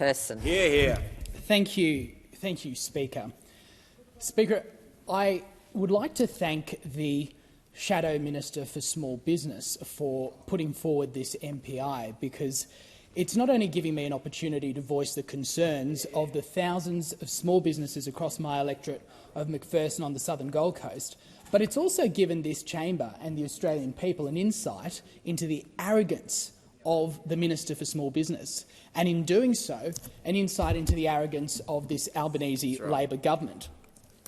person. Hear, hear. Thank you, Speaker. Speaker, I would like to thank the Shadow Minister for Small Business for putting forward this MPI, because it's not only giving me an opportunity to voice the concerns of the thousands of small businesses across my electorate of McPherson on the southern Gold Coast, but it's also given this chamber and the Australian people an insight into the arrogance of the Minister for Small Business, and in doing so, an insight into the arrogance of this Albanese Labor government.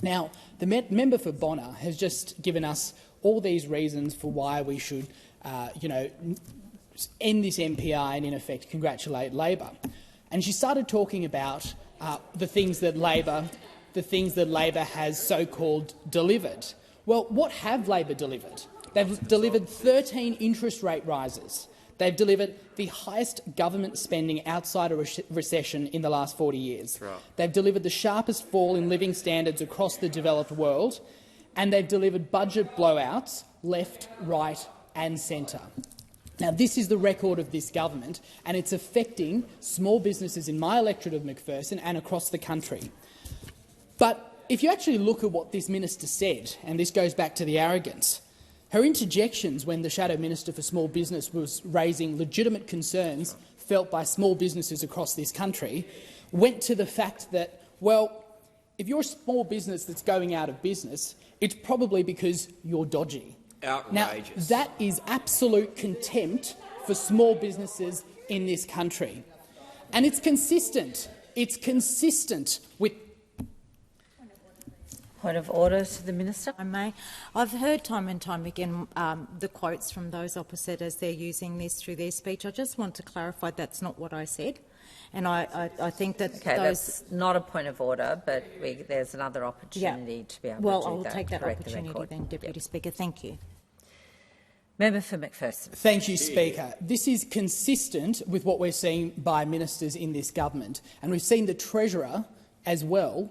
Now, the member for Bonner has just given us all these reasons for why we should, end this MPI and, in effect, congratulate Labor. And she started talking about the things that Labor has so-called delivered. Well, what have Labor delivered? They've delivered 13 interest rate rises. They've delivered the highest government spending outside a recession in the last 40 years. Right. They've delivered the sharpest fall in living standards across the developed world, and they've delivered budget blowouts left, right and centre. Now, this is the record of this government, and it's affecting small businesses in my electorate of McPherson and across the country. But if you actually look at what this minister said, and this goes back to the arrogance, her interjections when the Shadow Minister for Small Business was raising legitimate concerns felt by small businesses across this country went to the fact that, well, if you're a small business that's going out of business, it's probably because you're dodgy. Outrageous. Now, that is absolute contempt for small businesses in this country. And it's consistent. It's consistent with— Point of order to the Minister. I may. I've heard time and time again the quotes from those opposite as they're using this through their speech. I just want to clarify that's not what I said. And I think that that's not a point of order, but there's another opportunity to be able to do that. Well, I'll take that opportunity then, Deputy Speaker. Thank you. Member for McPherson. Thank you, Speaker. This is consistent with what we're seeing by ministers in this government, and we've seen the Treasurer as well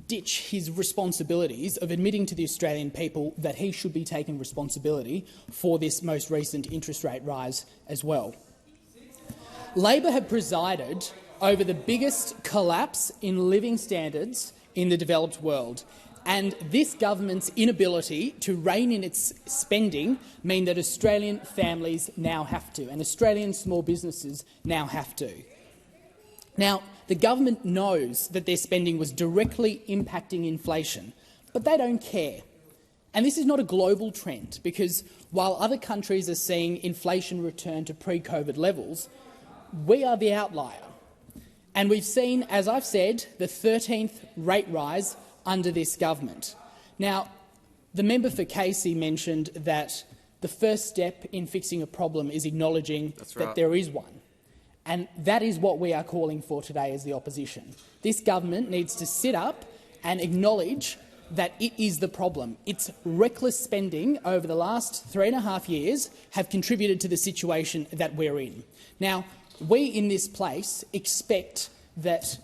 ditch his responsibilities of admitting to the Australian people that he should be taking responsibility for this most recent interest rate rise as well. Labor have presided over the biggest collapse in living standards in the developed world, and this government's inability to rein in its spending mean that Australian families now have to, and Australian small businesses now have to. Now, the government knows that their spending was directly impacting inflation, but they don't care. And this is not a global trend, because while other countries are seeing inflation return to pre-COVID levels, we are the outlier. And we've seen, as I've said, the 13th rate rise under this government. Now, the member for Casey mentioned that the first step in fixing a problem is acknowledging that there is one. And that is what we are calling for today as the opposition. This government needs to sit up and acknowledge that it is the problem. Its reckless spending over the last 3.5 years have contributed to the situation that we're in. Now, we in this place expect that,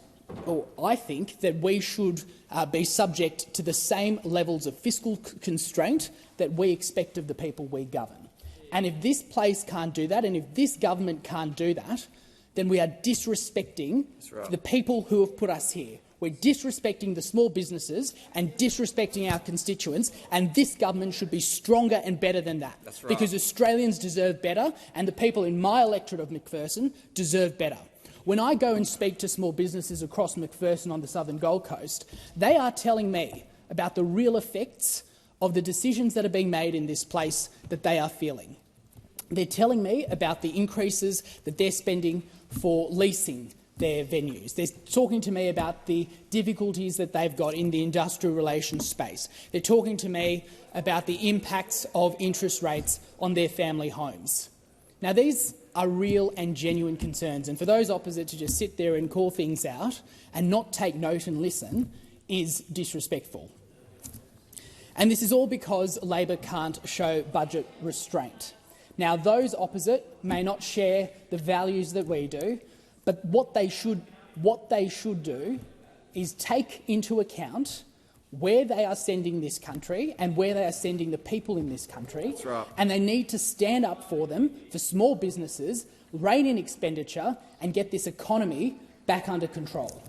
or I think that we should be subject to the same levels of fiscal constraint that we expect of the people we govern. And if this place can't do that, and if this government can't do that, then we are disrespecting the people who have put us here. We're disrespecting the small businesses and disrespecting our constituents, and this government should be stronger and better than that. Because Australians deserve better, and the people in my electorate of McPherson deserve better. When I go and speak to small businesses across McPherson on the southern Gold Coast, they are telling me about the real effects of the decisions that are being made in this place that they are feeling. They're telling me about the increases that they're spending for leasing their venues. They're talking to me about the difficulties that they've got in the industrial relations space. They're talking to me about the impacts of interest rates on their family homes. Now, these are real and genuine concerns, and for those opposite to just sit there and call things out and not take note and listen is disrespectful. And this is all because Labor can't show budget restraint. Now, those opposite may not share the values that we do, but what they should do is take into account where they are sending this country and where they are sending the people in this country. That's right. And they need to stand up for them, for small businesses, rein in expenditure and get this economy back under control.